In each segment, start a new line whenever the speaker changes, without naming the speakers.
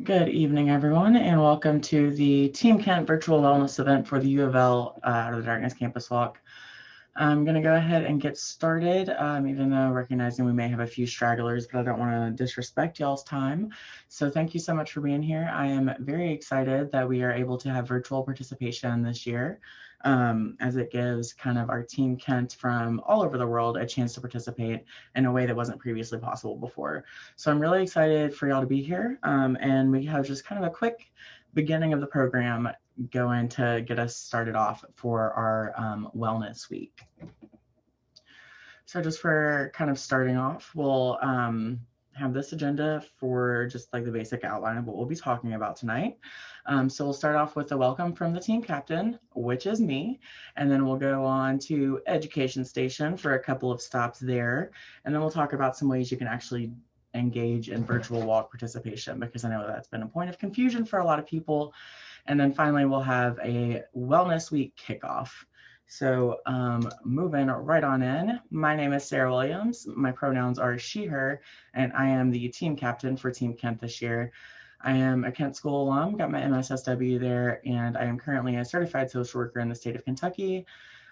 Good evening, everyone, and welcome to the Team Kent virtual wellness event for the U of L Out of the Darkness Campus Walk. I'm going to go ahead and get started, even though recognizing we may have a few stragglers, but I don't want to disrespect y'all's time. So thank you so much for being here. I am very excited that we are able to have virtual participation this year, as it gives kind of our Team Kent from all over the world a chance to participate in a way that wasn't previously possible before. So I'm really excited for y'all to be here, and we have just kind of a quick beginning of the program going to get us started off for our wellness week. So just for kind of starting off, we'll have this agenda for just like the basic outline of what we'll be talking about tonight. So we'll start off with the welcome from the team captain, which is me, and then we'll go on to education station for a couple of stops there, and then we'll talk about some ways you can actually engage in virtual walk participation, because I know that's been a point of confusion for a lot of people. And then finally, we'll have a Wellness Week kickoff. So moving right on in, my name is Sarah Williams. My pronouns are she, her, and I am the team captain for Team Kent this year. I am a Kent School alum, got my MSSW there, and I am currently a certified social worker in the state of Kentucky.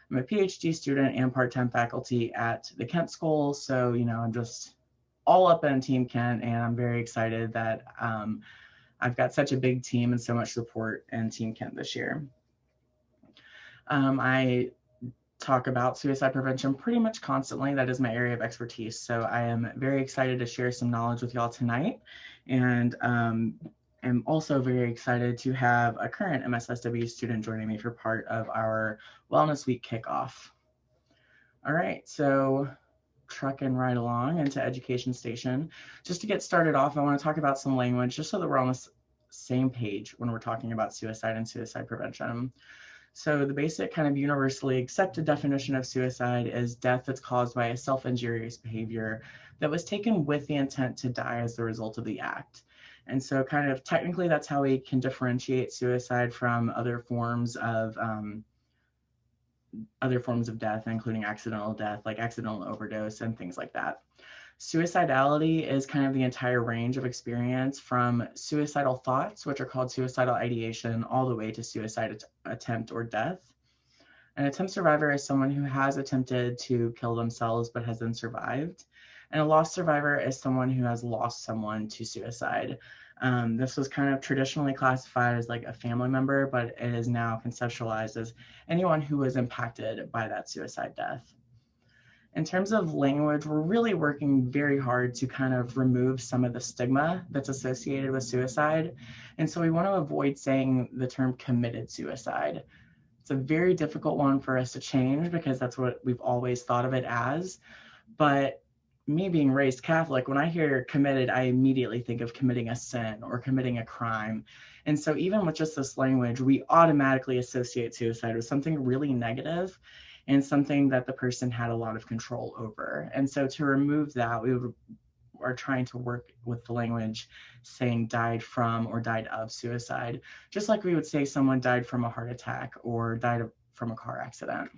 I'm a PhD student and part-time faculty at the Kent School. So, I'm just all up in Team Kent, and I'm very excited that I've got such a big team and so much support in Team Kent this year. I talk about suicide prevention pretty much constantly. That is my area of expertise. So I am very excited to share some knowledge with y'all tonight. And I'm also very excited to have a current MSSW student joining me for part of our Wellness Week kickoff. All right, so trucking right along into education station. Just to get started off, I want to talk about some language just so that we're on the same page when we're talking about suicide and suicide prevention. So the basic kind of universally accepted definition of suicide is death that's caused by a self-injurious behavior that was taken with the intent to die as the result of the act. And so kind of technically that's how we can differentiate suicide from other forms of death, including accidental death, like accidental overdose and things like that. Suicidality is kind of the entire range of experience from suicidal thoughts, which are called suicidal ideation, all the way to suicide attempt or death. An attempt survivor is someone who has attempted to kill themselves but has then survived. And a lost survivor is someone who has lost someone to suicide. This was kind of traditionally classified as like a family member, but it is now conceptualized as anyone who was impacted by that suicide death. In terms of language, we're really working very hard to kind of remove some of the stigma that's associated with suicide. And so we want to avoid saying the term committed suicide. It's a very difficult one for us to change because that's what we've always thought of it as. But me being raised Catholic, when I hear committed, I immediately think of committing a sin or committing a crime. And so even with just this language, we automatically associate suicide with something really negative and something that the person had a lot of control over. And so to remove that, we are trying to work with the language saying died from or died of suicide, just like we would say someone died from a heart attack or died from a car accident.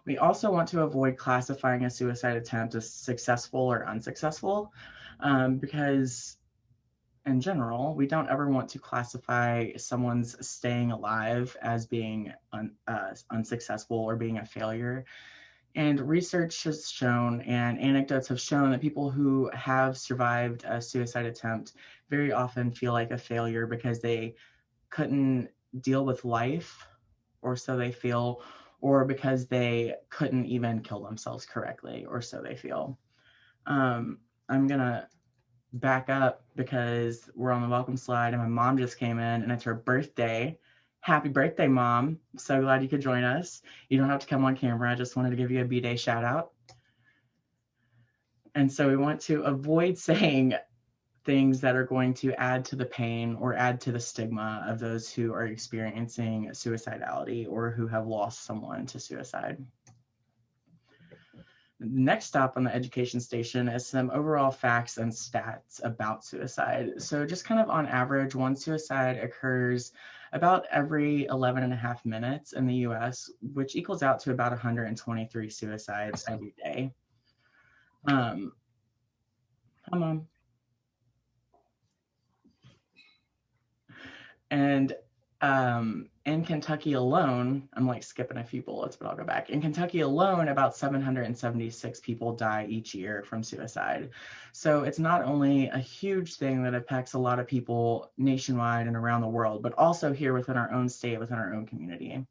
We also want to avoid classifying a suicide attempt as successful or unsuccessful, because in general, we don't ever want to classify someone's staying alive as being unsuccessful or being a failure. And research has shown and anecdotes have shown that people who have survived a suicide attempt very often feel like a failure because they couldn't deal with life, or so they feel, or because they couldn't even kill themselves correctly, or so they feel. I'm going to back up because we're on the welcome slide and my mom just came in and it's her birthday. Happy birthday, Mom. So glad you could join us. You don't have to come on camera. I just wanted to give you a B-Day shout out. And so we want to avoid saying things that are going to add to the pain or add to the stigma of those who are experiencing suicidality or who have lost someone to suicide. Next stop on the education station is some overall facts and stats about suicide. So just kind of on average, one suicide occurs about every 11 and a half minutes in the US, which equals out to about 123 suicides every day. Come on. And in Kentucky alone, I'm like skipping a few bullets, but I'll go back. In Kentucky alone, about 776 people die each year from suicide. So it's not only a huge thing that affects a lot of people nationwide and around the world, but also here within our own state, within our own community.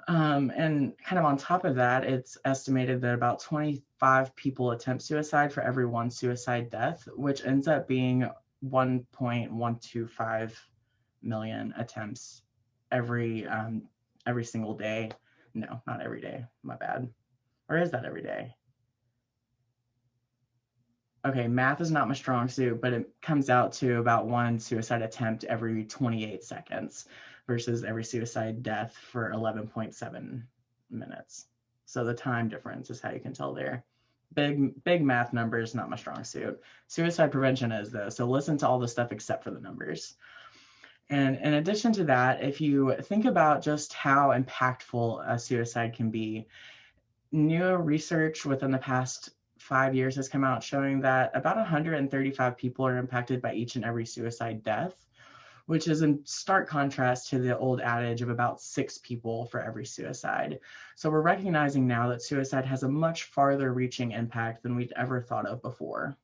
And kind of on top of that, it's estimated that about 25 people attempt suicide for every one suicide death, which ends up being 1.125 million attempts every single day. No, not every day. My bad. Or is that every day? Okay, math is not my strong suit, but it comes out to about one suicide attempt every 28 seconds versus every suicide death for 11.7 minutes. So the time difference is how you can tell there. Big math numbers, not my strong suit. Suicide prevention is though, so listen to all the stuff except for the numbers. And in addition to that, if you think about just how impactful a suicide can be, new research within the past 5 years has come out showing that about 135 people are impacted by each and every suicide death, which is in stark contrast to the old adage of about 6 people for every suicide. So we're recognizing now that suicide has a much farther reaching impact than we'd ever thought of before.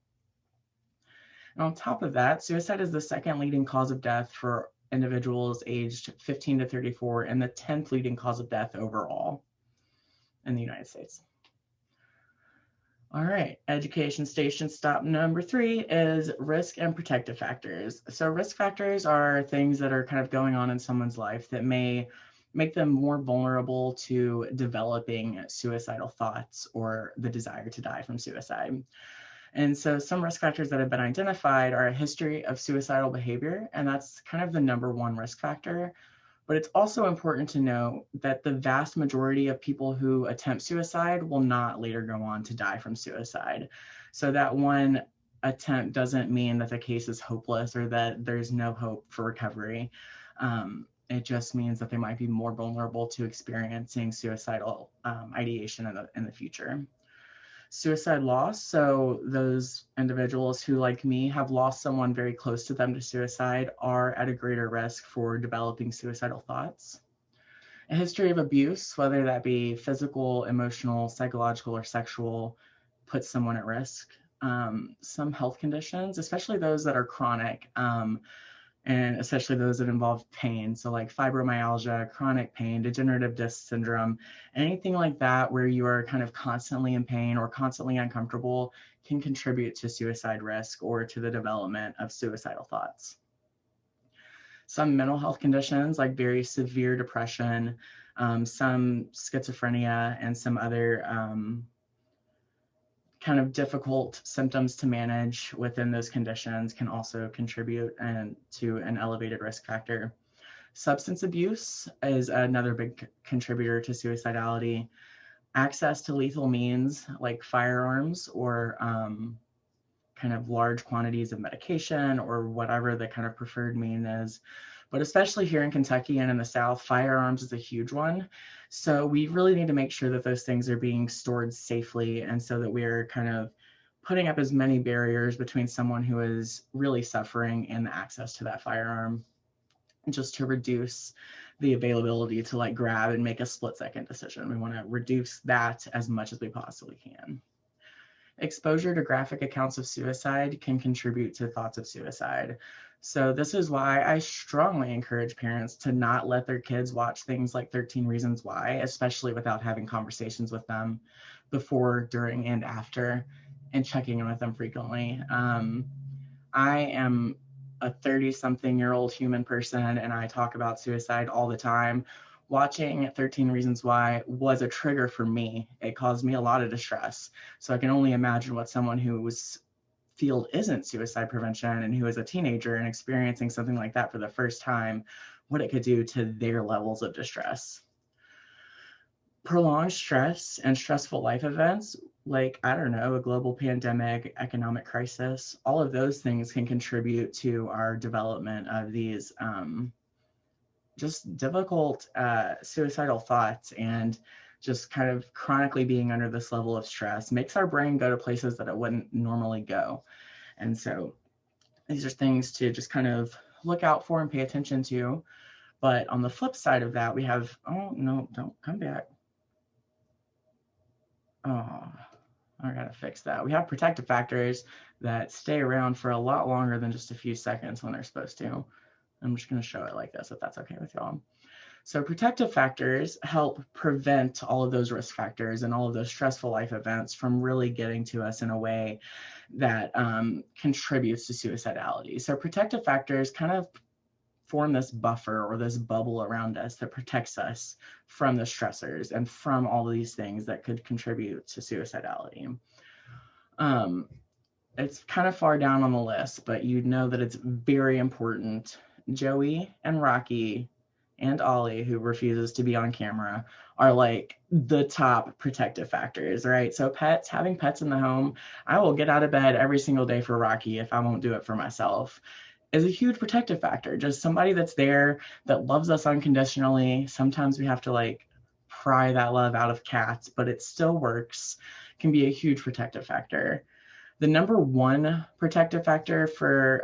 And on top of that, suicide is the second leading cause of death for individuals aged 15 to 34 and the 10th leading cause of death overall in the United States. All right, education station stop number 3 is risk and protective factors. So risk factors are things that are kind of going on in someone's life that may make them more vulnerable to developing suicidal thoughts or the desire to die from suicide. And so some risk factors that have been identified are a history of suicidal behavior, and that's kind of the number one risk factor. But it's also important to know that the vast majority of people who attempt suicide will not later go on to die from suicide. So that one attempt doesn't mean that the case is hopeless or that there's no hope for recovery. It just means that they might be more vulnerable to experiencing suicidal ideation in the future. Suicide loss, so those individuals who, like me, have lost someone very close to them to suicide are at a greater risk for developing suicidal thoughts. A history of abuse, whether that be physical, emotional, psychological, or sexual, puts someone at risk. Some health conditions, especially those that are chronic, and especially those that involve pain. So like fibromyalgia, chronic pain, degenerative disc syndrome, anything like that where you are kind of constantly in pain or constantly uncomfortable can contribute to suicide risk or to the development of suicidal thoughts. Some mental health conditions like very severe depression, some schizophrenia, and some other kind of difficult symptoms to manage within those conditions can also contribute to an elevated risk factor. Substance abuse is another big contributor to suicidality. Access to lethal means like firearms or kind of large quantities of medication or whatever the kind of preferred mean is. But especially here in Kentucky and in the South, firearms is a huge one. So we really need to make sure that those things are being stored safely, and so that we're kind of putting up as many barriers between someone who is really suffering and the access to that firearm, just to reduce the availability to like grab and make a split-second decision. We want to reduce that as much as we possibly can. Exposure to graphic accounts of suicide can contribute to thoughts of suicide. So this is why I strongly encourage parents to not let their kids watch things like 13 Reasons Why, especially without having conversations with them before, during, and after, and checking in with them frequently. I am a 30-something-year-old human person, and I talk about suicide all the time. Watching 13 Reasons Why was a trigger for me. It caused me a lot of distress. So I can only imagine what someone whose field isn't suicide prevention and who is a teenager and experiencing something like that for the first time, what it could do to their levels of distress. Prolonged stress and stressful life events, like, I don't know, a global pandemic, economic crisis, all of those things can contribute to our development of these just difficult suicidal thoughts, and just kind of chronically being under this level of stress makes our brain go to places that it wouldn't normally go. And so these are things to just kind of look out for and pay attention to. But on the flip side of that, we have, oh no, don't come back. Oh, I gotta fix that. We have protective factors that stay around for a lot longer than just a few seconds when they're supposed to. I'm just gonna show it like this, if that's okay with y'all. So protective factors help prevent all of those risk factors and all of those stressful life events from really getting to us in a way that contributes to suicidality. So protective factors kind of form this buffer or this bubble around us that protects us from the stressors and from all of these things that could contribute to suicidality. It's kind of far down on the list, but you know that it's very important. Joey and Rocky and Ollie, who refuses to be on camera, are like the top protective factors, right? So pets, having pets in the home, I will get out of bed every single day for Rocky if I won't do it for myself, is a huge protective factor. Just somebody that's there that loves us unconditionally. Sometimes we have to like pry that love out of cats, but it still works, can be a huge protective factor. The number one protective factor for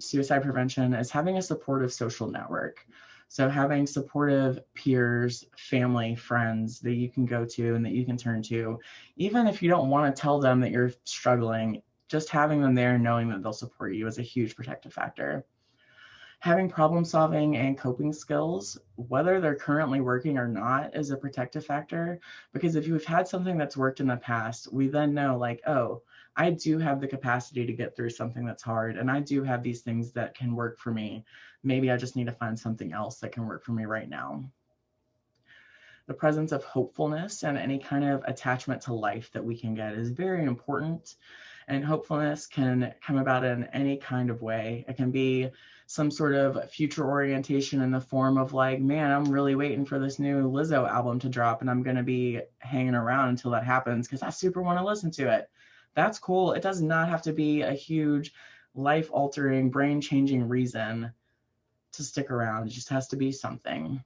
suicide prevention is having a supportive social network. So having supportive peers, family, friends that you can go to and that you can turn to, even if you don't want to tell them that you're struggling, just having them there and knowing that they'll support you is a huge protective factor. Having problem solving and coping skills, whether they're currently working or not, is a protective factor, because if you've had something that's worked in the past, we then know like, oh, I do have the capacity to get through something that's hard, and I do have these things that can work for me. Maybe I just need to find something else that can work for me right now. The presence of hopefulness and any kind of attachment to life that we can get is very important. And hopefulness can come about in any kind of way. It can be some sort of future orientation in the form of like, man, I'm really waiting for this new Lizzo album to drop and I'm going to be hanging around until that happens because I super want to listen to it. That's cool. It does not have to be a huge life-altering, brain-changing reason to stick around. It just has to be something.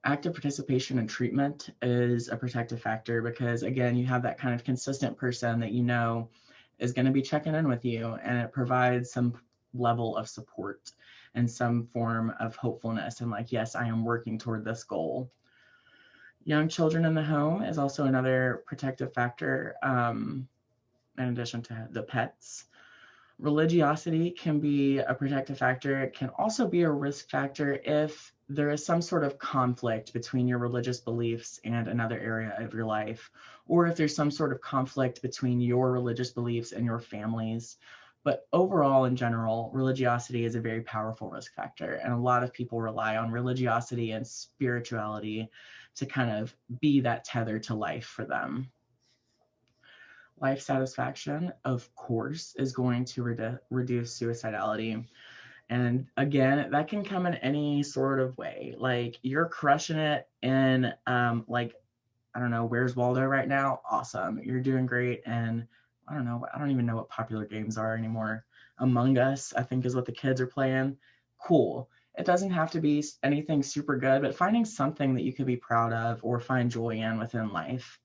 Active participation in treatment is a protective factor because, again, you have that kind of consistent person that you know is going to be checking in with you, and it provides some level of support and some form of hopefulness and like, yes, I am working toward this goal. Young children in the home is also another protective factor, in addition to the pets. Religiosity can be a protective factor. It can also be a risk factor if there is some sort of conflict between your religious beliefs and another area of your life, or if there's some sort of conflict between your religious beliefs and your family's. But overall, in general, religiosity is a very powerful risk factor, and a lot of people rely on religiosity and spirituality to kind of be that tether to life for them. Life satisfaction, of course, is going to reduce suicidality. And again, that can come in any sort of way. Like you're crushing it in, like, I don't know, Where's Waldo right now? Awesome. You're doing great. And I don't know, I don't even know what popular games are anymore. Among Us, I think, is what the kids are playing. Cool. It doesn't have to be anything super good, but finding something that you could be proud of or find joy in within life.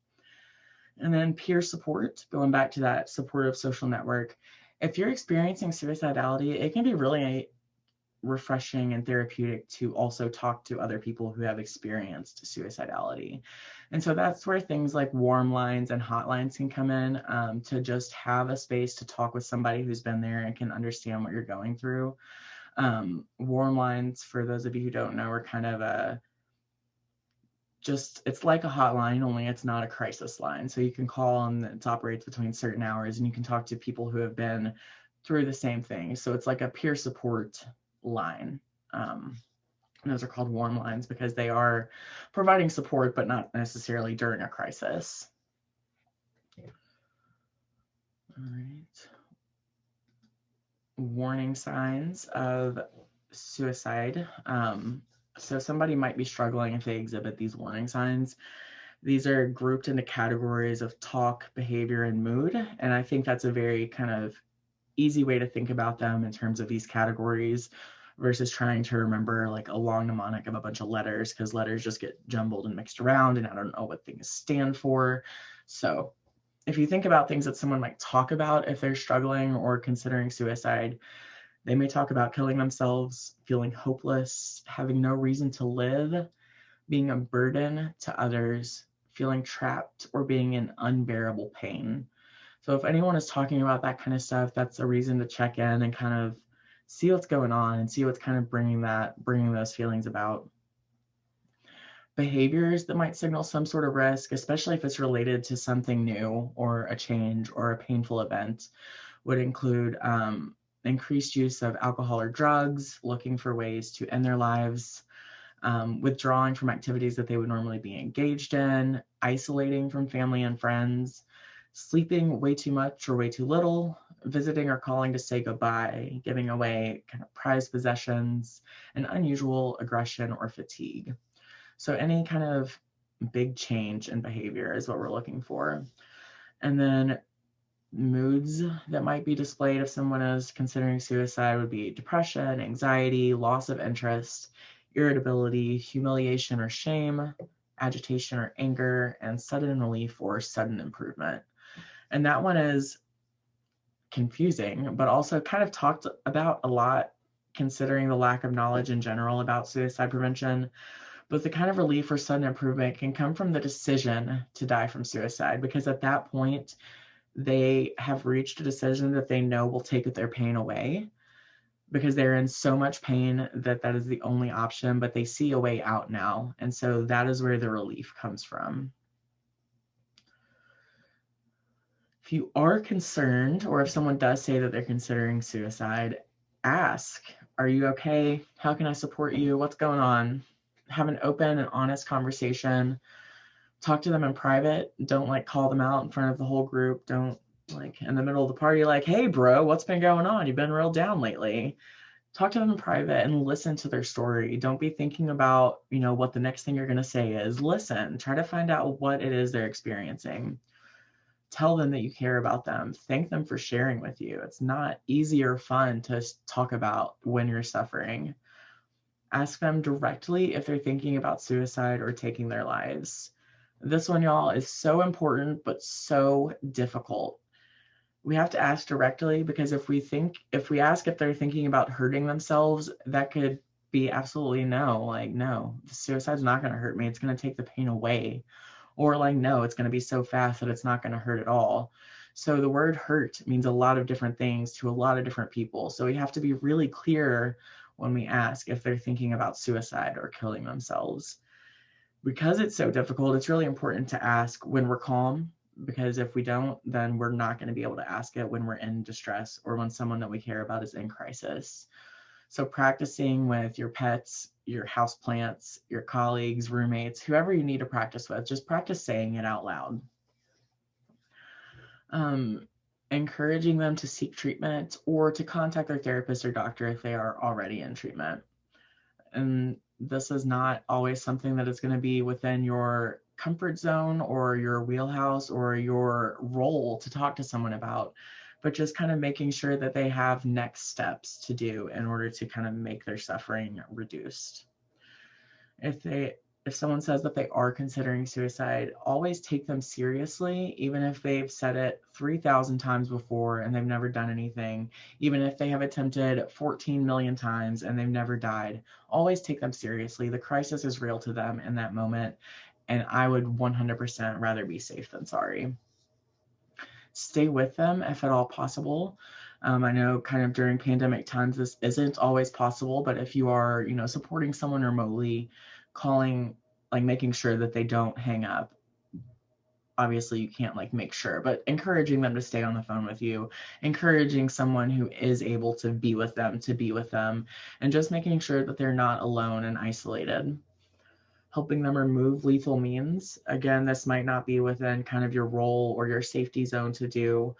And then peer support, going back to that supportive social network. If you're experiencing suicidality, it can be really refreshing and therapeutic to also talk to other people who have experienced suicidality. And so that's where things like warm lines and hotlines can come in, to just have a space to talk with somebody who's been there and can understand what you're going through. Warm lines, for those of you who don't know, are kind of it's like a hotline, only it's not a crisis line. So you can call and it operates between certain hours and you can talk to people who have been through the same thing. So it's like a peer support line. Those are called warm lines because they are providing support, but not necessarily during a crisis. All right. Warning signs of suicide. So somebody might be struggling if they exhibit these warning signs. These are grouped into categories of talk, behavior, and mood. And I think that's a very kind of easy way to think about them in terms of these categories versus trying to remember like a long mnemonic of a bunch of letters, because letters just get jumbled and mixed around and I don't know what things stand for. So if you think about things that someone might talk about if they're struggling or considering suicide, They may talk about killing themselves, feeling hopeless, having no reason to live, being a burden to others, feeling trapped, or being in unbearable pain. So if anyone is talking about that kind of stuff, that's a reason to check in and kind of see what's going on and see what's kind of bringing those feelings about. Behaviors that might signal some sort of risk, especially if it's related to something new or a change or a painful event, would include increased use of alcohol or drugs, looking for ways to end their lives, withdrawing from activities that they would normally be engaged in, isolating from family and friends, sleeping way too much or way too little, visiting or calling to say goodbye, giving away kind of prized possessions, and unusual aggression or fatigue. So any kind of big change in behavior is what we're looking for. And then moods that might be displayed if someone is considering suicide would be depression, anxiety, loss of interest, irritability, humiliation or shame, agitation or anger, and sudden relief or sudden improvement. And that one is confusing, but also kind of talked about a lot considering the lack of knowledge in general about suicide prevention. But the kind of relief or sudden improvement can come from the decision to die from suicide, because at that point, they have reached a decision that they know will take their pain away, because they're in so much pain that that is the only option, but they see a way out now. And so that is where the relief comes from. If you are concerned, or if someone does say that they're considering suicide, ask, are you okay? How can I support you? What's going on? Have an open and honest conversation. Talk to them in private. Don't like call them out in front of the whole group. Don't like in the middle of the party, like, hey bro, what's been going on? You've been real down lately. Talk to them in private and listen to their story. Don't be thinking about, what the next thing you're going to say is. Listen, try to find out what it is they're experiencing. Tell them that you care about them. Thank them for sharing with you. It's not easy or fun to talk about when you're suffering. Ask them directly if they're thinking about suicide or taking their lives. This one, y'all, is so important, but so difficult. We have to ask directly, because if we ask if they're thinking about hurting themselves, that could be absolutely no. Like, no, suicide's not going to hurt me. It's going to take the pain away. Or like, no, it's going to be so fast that it's not going to hurt at all. So the word hurt means a lot of different things to a lot of different people. So we have to be really clear when we ask if they're thinking about suicide or killing themselves. Because it's so difficult, it's really important to ask when we're calm, because if we don't, then we're not going to be able to ask it when we're in distress or when someone that we care about is in crisis. So practicing with your pets, your houseplants, your colleagues, roommates, whoever you need to practice with, just practice saying it out loud. Encouraging them to seek treatment or to contact their therapist or doctor if they are already in treatment. And this is not always something that is going to be within your comfort zone or your wheelhouse or your role to talk to someone about, but just kind of making sure that they have next steps to do in order to kind of make their suffering reduced. If someone says that they are considering suicide, always take them seriously, even if they've said it 3,000 times before and they've never done anything, even if they have attempted 14 million times and they've never died. Always take them seriously. The crisis is real to them in that moment, and I would 100% rather be safe than sorry. Stay with them if at all possible. I know kind of during pandemic times, this isn't always possible, but if you are, supporting someone remotely, calling, like making sure that they don't hang up. Obviously you can't like make sure, but encouraging them to stay on the phone with you, encouraging someone who is able to be with them, and just making sure that they're not alone and isolated. Helping them remove lethal means. Again, this might not be within kind of your role or your safety zone to do,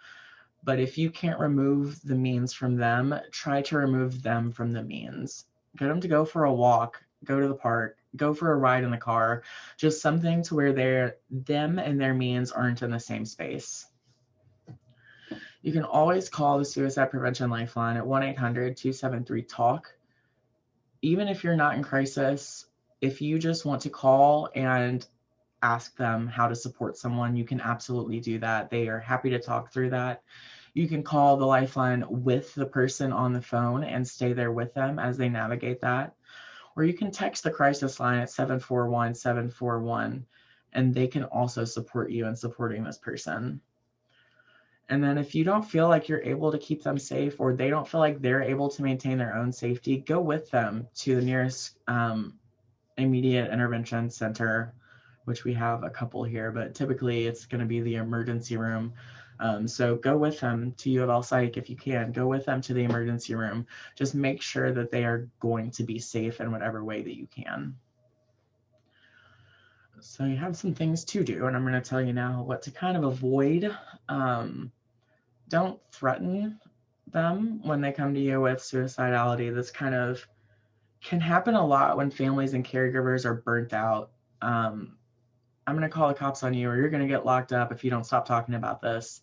but if you can't remove the means from them, try to remove them from the means. Get them to go for a walk, go to the park, go for a ride in the car, just something to where them and their means aren't in the same space. You can always call the Suicide Prevention Lifeline at 1-800-273-TALK. Even if you're not in crisis, if you just want to call and ask them how to support someone, you can absolutely do that. They are happy to talk through that. You can call the lifeline with the person on the phone and stay there with them as they navigate that. Or you can text the crisis line at 741-741, and they can also support you in supporting this person. And then if you don't feel like you're able to keep them safe, or they don't feel like they're able to maintain their own safety, go with them to the nearest immediate intervention center, which we have a couple here, but typically it's going to be the emergency room. So go with them to UofL Psych if you can. Go with them to the emergency room. Just make sure that they are going to be safe in whatever way that you can. So you have some things to do, and I'm going to tell you now what to kind of avoid. Don't threaten them when they come to you with suicidality. This kind of can happen a lot when families and caregivers are burnt out. I'm going to call the cops on you, or you're going to get locked up if you don't stop talking about this.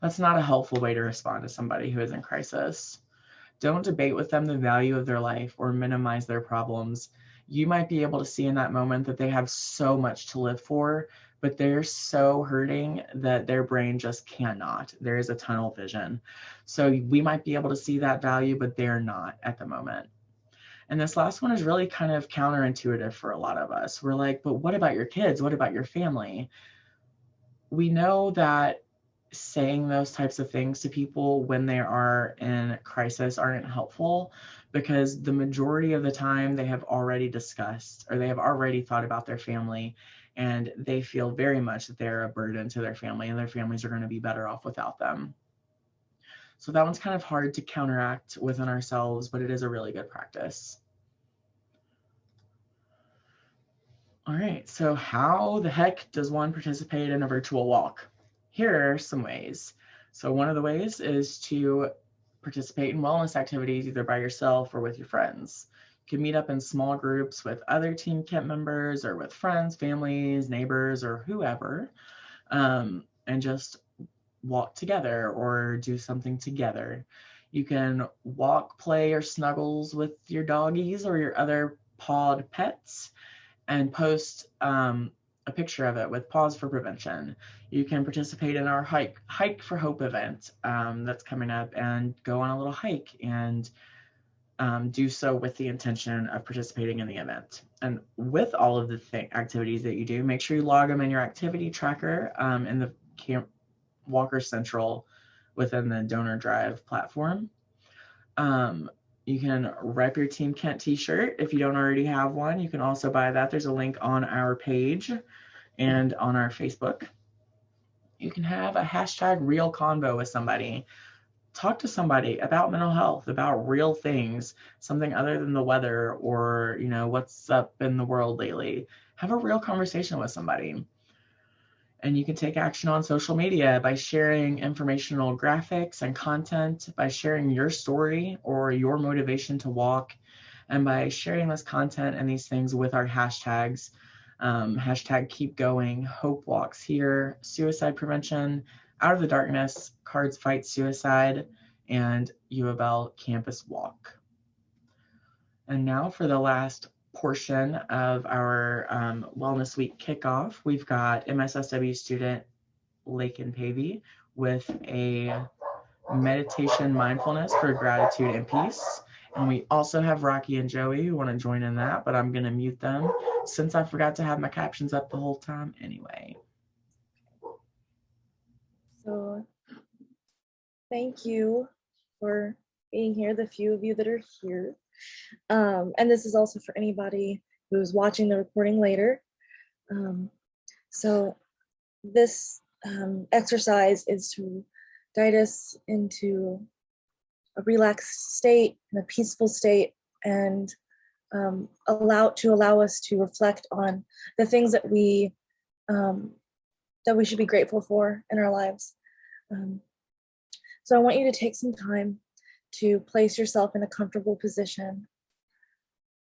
That's not a helpful way to respond to somebody who is in crisis. Don't debate with them the value of their life or minimize their problems. You might be able to see in that moment that they have so much to live for, but they're so hurting that their brain just cannot. There is a tunnel vision. So we might be able to see that value, but they're not at the moment. And this last one is really kind of counterintuitive for a lot of us. We're like, but what about your kids? What about your family? We know that saying those types of things to people when they are in crisis aren't helpful, because the majority of the time they have already discussed, or they have already thought about their family, and they feel very much that they're a burden to their family, and their families are going to be better off without them. So that one's kind of hard to counteract within ourselves, but it is a really good practice. All right, so how the heck does one participate in a virtual walk? Here are some ways. So one of the ways is to participate in wellness activities either by yourself or with your friends. You can meet up in small groups with other Team Kit members, or with friends, families, neighbors, or whoever, and just walk together or do something together. You can walk, play, or snuggles with your doggies or your other pawed pets, and post a picture of it with Pause for Prevention. You can participate in our Hike for Hope event that's coming up, and go on a little hike and do so with the intention of participating in the event. And with all of the activities that you do, make sure you log them in your activity tracker in the Camp Walker Central within the Donor Drive platform. You can rep your Team Kent t-shirt if you don't already have one. You can also buy that. There's a link on our page and on our Facebook. You can have a hashtag real convo with somebody. Talk to somebody about mental health, about real things, something other than the weather or, what's up in the world lately. Have a real conversation with somebody. And you can take action on social media by sharing informational graphics and content, by sharing your story or your motivation to walk, and by sharing this content and these things with our hashtags. Hashtag keep going, hope walks here, suicide prevention, out of the darkness, Cards Fight Suicide, and UofL Campus Walk. And now for the last portion of our Wellness Week kickoff, we've got MSSW student Lakin Pavey with a meditation mindfulness for gratitude and peace. And we also have Rocky and Joey who want to join in that, but I'm going to mute them since I forgot to have my captions up the whole time anyway.
So thank you for being here, the few of you that are here. And this is also for anybody who's watching the recording later. So this exercise is to guide us into a relaxed state and a peaceful state, and allow us to reflect on the things that we should be grateful for in our lives. So I want you to take some time to place yourself in a comfortable position.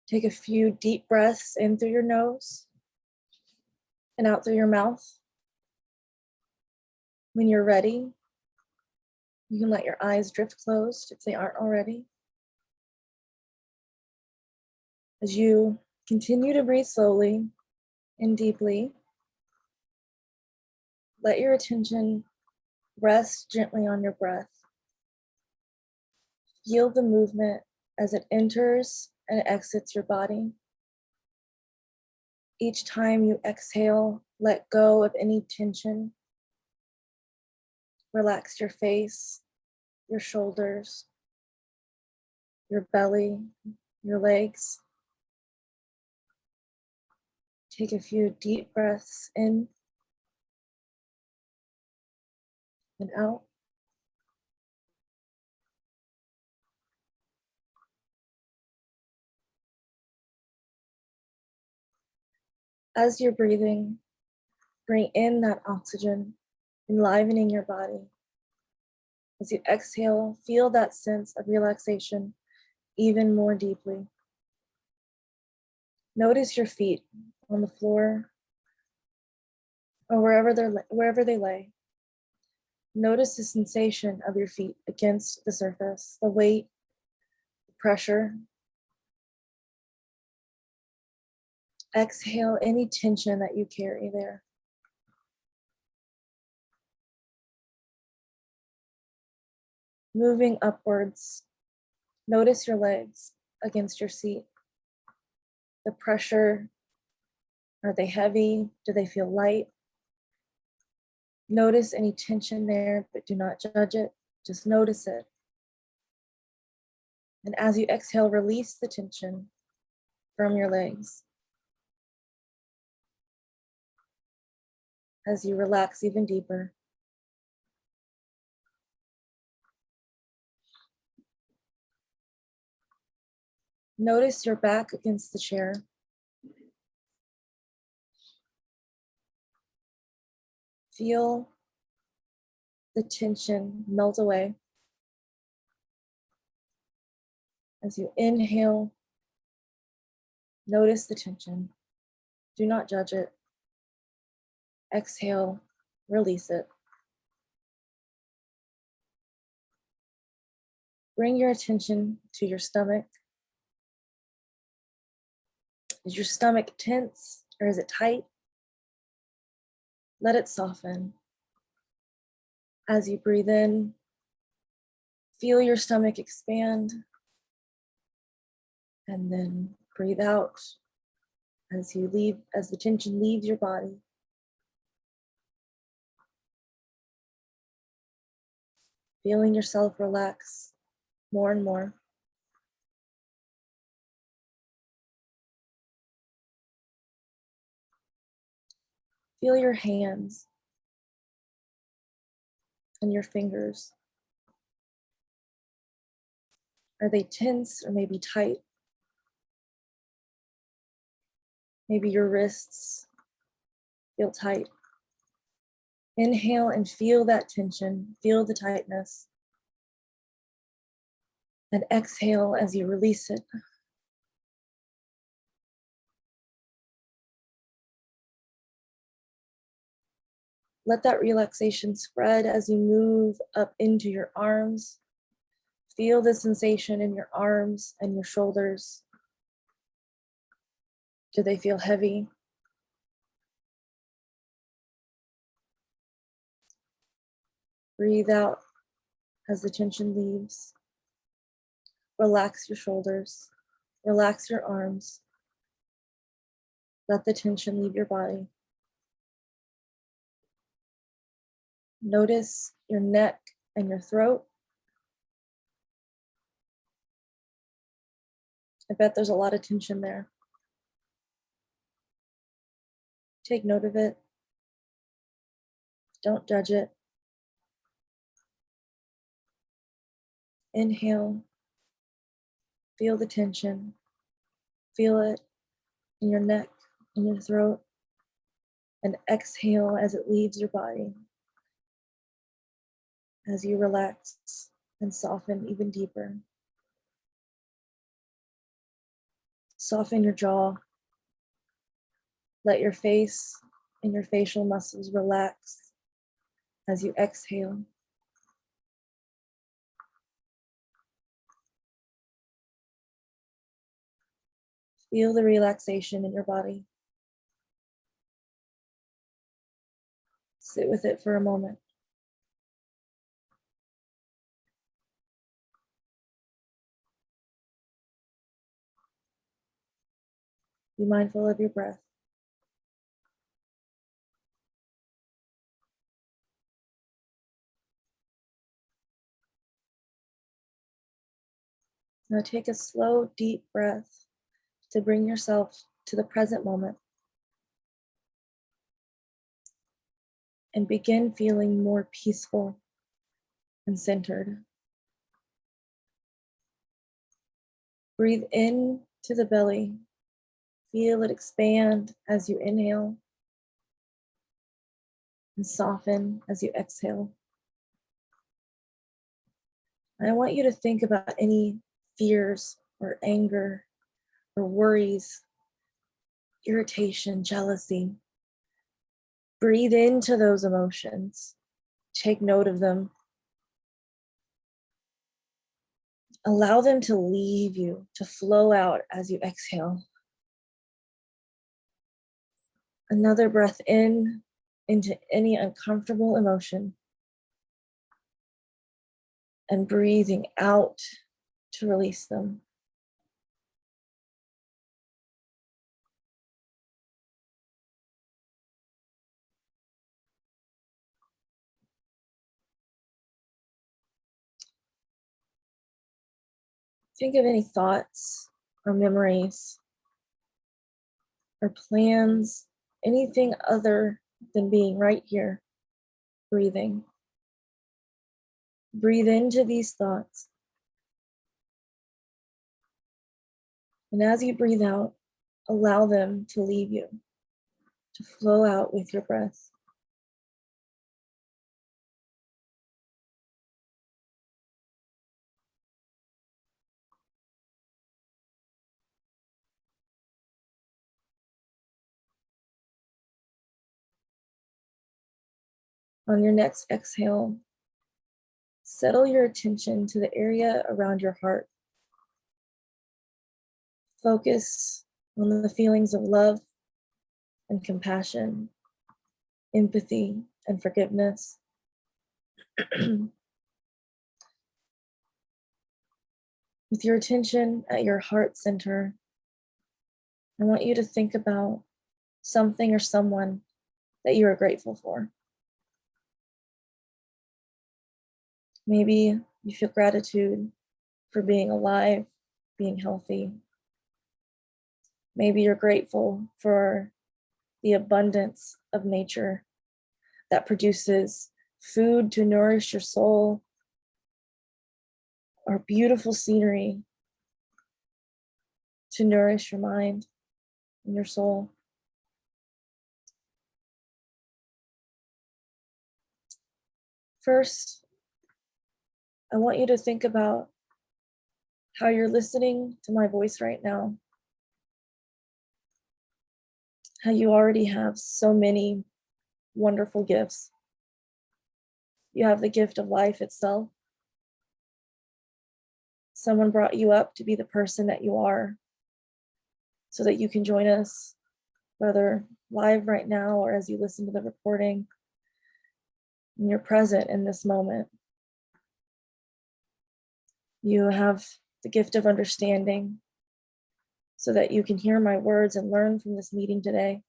Take a few deep breaths in through your nose and out through your mouth. When you're ready, you can let your eyes drift closed if they aren't already. As you continue to breathe slowly and deeply, let your attention rest gently on your breath. Feel the movement as it enters and exits your body. Each time you exhale, let go of any tension. Relax your face, your shoulders, your belly, your legs. Take a few deep breaths in and out. As you're breathing, bring in that oxygen, enlivening your body. As you exhale, feel that sense of relaxation even more deeply. Notice your feet on the floor or wherever they lay. Notice the sensation of your feet against the surface, the weight, the pressure. Exhale any tension that you carry there. Moving upwards, notice your legs against your seat. The pressure, are they heavy? Do they feel light? Notice any tension there, but do not judge it. Just notice it. And as you exhale, release the tension from your legs. As you relax even deeper. Notice your back against the chair. Feel the tension melt away. As you inhale, notice the tension. Do not judge it. Exhale, release it. Bring your attention to your stomach. Is your stomach tense or is it tight? Let it soften. As you breathe in, feel your stomach expand. And then breathe out as the tension leaves your body. Feeling yourself relax more and more. Feel your hands and your fingers. Are they tense or maybe tight? Maybe your wrists feel tight. Inhale and feel that tension, feel the tightness. And exhale as you release it. Let that relaxation spread as you move up into your arms. Feel the sensation in your arms and your shoulders. Do they feel heavy? Breathe out as the tension leaves. Relax your shoulders. Relax your arms. Let the tension leave your body. Notice your neck and your throat. I bet there's a lot of tension there. Take note of it. Don't judge it. Inhale. Feel the tension. Feel it in your neck, in your throat. And exhale as it leaves your body. As you relax and soften even deeper. Soften your jaw. Let your face and your facial muscles relax as you exhale. Feel the relaxation in your body. Sit with it for a moment. Be mindful of your breath. Now take a slow, deep breath to bring yourself to the present moment and begin feeling more peaceful and centered. Breathe in to the belly. Feel it expand as you inhale and soften as you exhale. And I want you to think about any fears or anger or worries, irritation, jealousy. Breathe into those emotions. Take note of them. Allow them to leave you, to flow out as you exhale. Another breath in into any uncomfortable emotion. And breathing out to release them. Think of any thoughts or memories or plans, anything other than being right here, breathing. Breathe into these thoughts. And as you breathe out, allow them to leave you, to flow out with your breath. On your next exhale, settle your attention to the area around your heart. Focus on the feelings of love and compassion, empathy and forgiveness. With your attention at your heart center, I want you to think about something or someone that you are grateful for. Maybe you feel gratitude for being alive, being healthy. Maybe you're grateful for the abundance of nature that produces food to nourish your soul, or beautiful scenery to nourish your mind and your soul. First, I want you to think about how you're listening to my voice right now, how you already have so many wonderful gifts. You have the gift of life itself. Someone brought you up to be the person that you are so that you can join us, whether live right now or as you listen to the recording, and you're present in this moment. You have the gift of understanding so that you can hear my words and learn from this meeting today.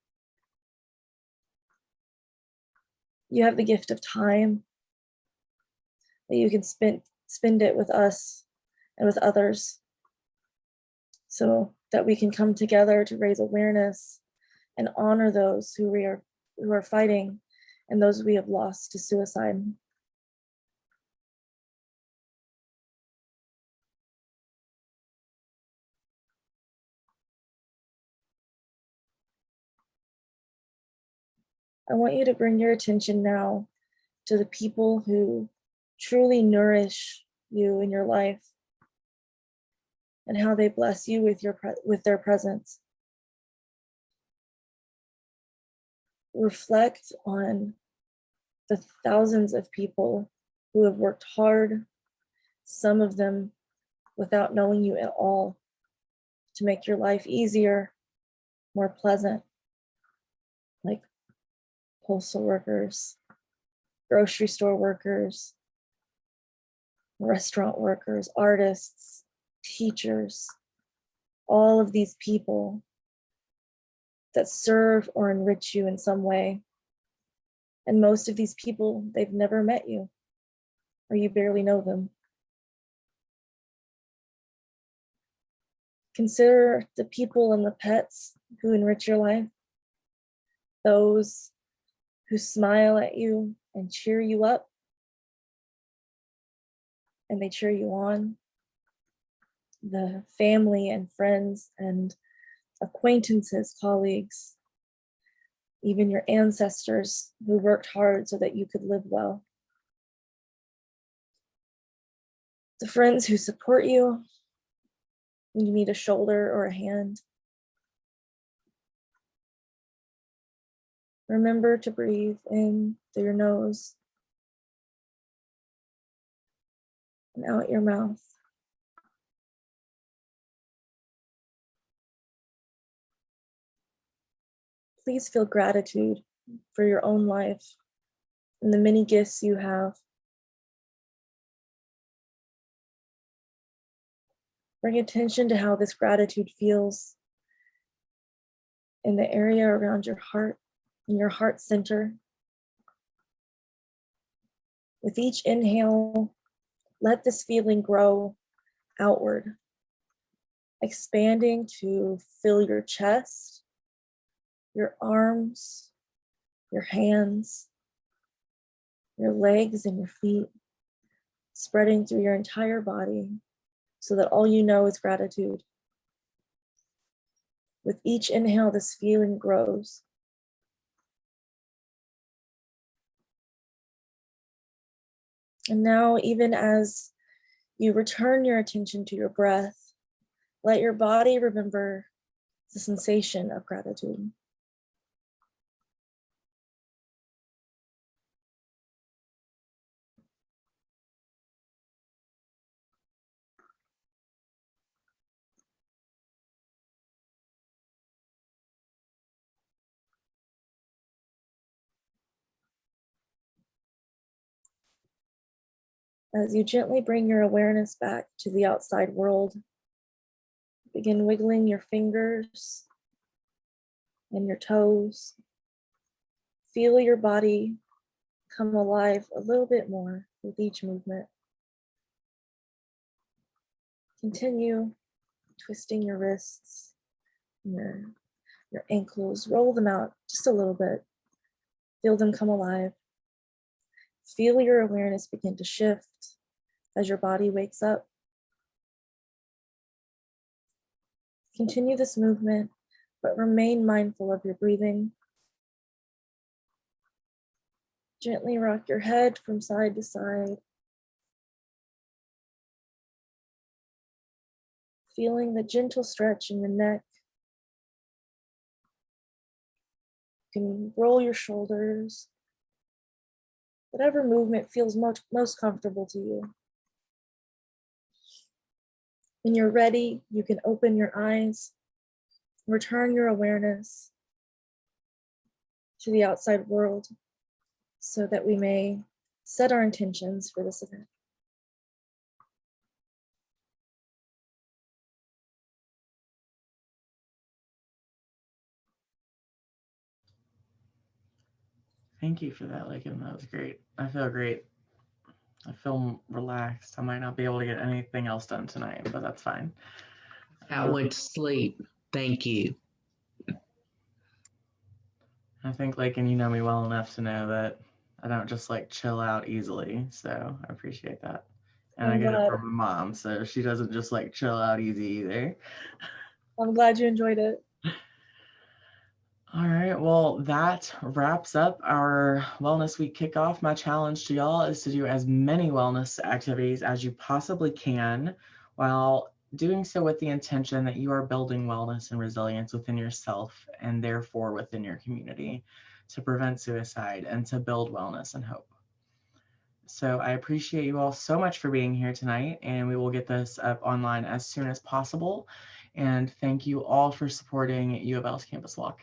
You have the gift of time that you can spend it with us and with others so that we can come together to raise awareness and honor those who are fighting and those we have lost to suicide. I want you to bring your attention now to the people who truly nourish you in your life and how they bless you with their presence. Reflect on the thousands of people who have worked hard, some of them without knowing you at all, to make your life easier, more pleasant, like postal workers, grocery store workers, restaurant workers, artists, teachers. All of these people that serve or enrich you in some way. And most of these people, they've never met you, or you barely know them. Consider the people and the pets who enrich your life, those who smile at you and cheer you up, and they cheer you on, the family and friends and acquaintances, colleagues, even your ancestors who worked hard so that you could live well. The friends who support you when you need a shoulder or a hand. Remember to breathe in through your nose and out your mouth. Please feel gratitude for your own life and the many gifts you have. Bring attention to how this gratitude feels in the area around your heart, in your heart center. With each inhale, let this feeling grow outward, expanding to fill your chest, your arms, your hands, your legs and your feet, spreading through your entire body so that all you know is gratitude. With each inhale, this feeling grows. And now, even as you return your attention to your breath, let your body remember the sensation of gratitude. As you gently bring your awareness back to the outside world, begin wiggling your fingers and your toes. Feel your body come alive a little bit more with each movement. Continue twisting your wrists, your ankles, roll them out just a little bit. Feel them come alive. Feel your awareness begin to shift as your body wakes up. Continue this movement, but remain mindful of your breathing. Gently rock your head from side to side, feeling the gentle stretch in your neck. You can roll your shoulders, whatever movement feels most comfortable to you. When you're ready, you can open your eyes, return your awareness to the outside world so that we may set our intentions for this event.
Thank you for that, Lakin. That was great. I feel great. I feel relaxed. I might not be able to get anything else done tonight, but that's fine.
I went to sleep. Thank you.
I think, Lakin, you know me well enough to know that I don't just like chill out easily, so I appreciate that. And I get it from my mom, so she doesn't just like chill out easy either.
I'm glad you enjoyed it.
All right, well, that wraps up our Wellness Week kickoff. My challenge to y'all is to do as many wellness activities as you possibly can, while doing so with the intention that you are building wellness and resilience within yourself and therefore within your community to prevent suicide and to build wellness and hope. So I appreciate you all so much for being here tonight, and we will get this up online as soon as possible. And thank you all for supporting UofL's Campus Walk.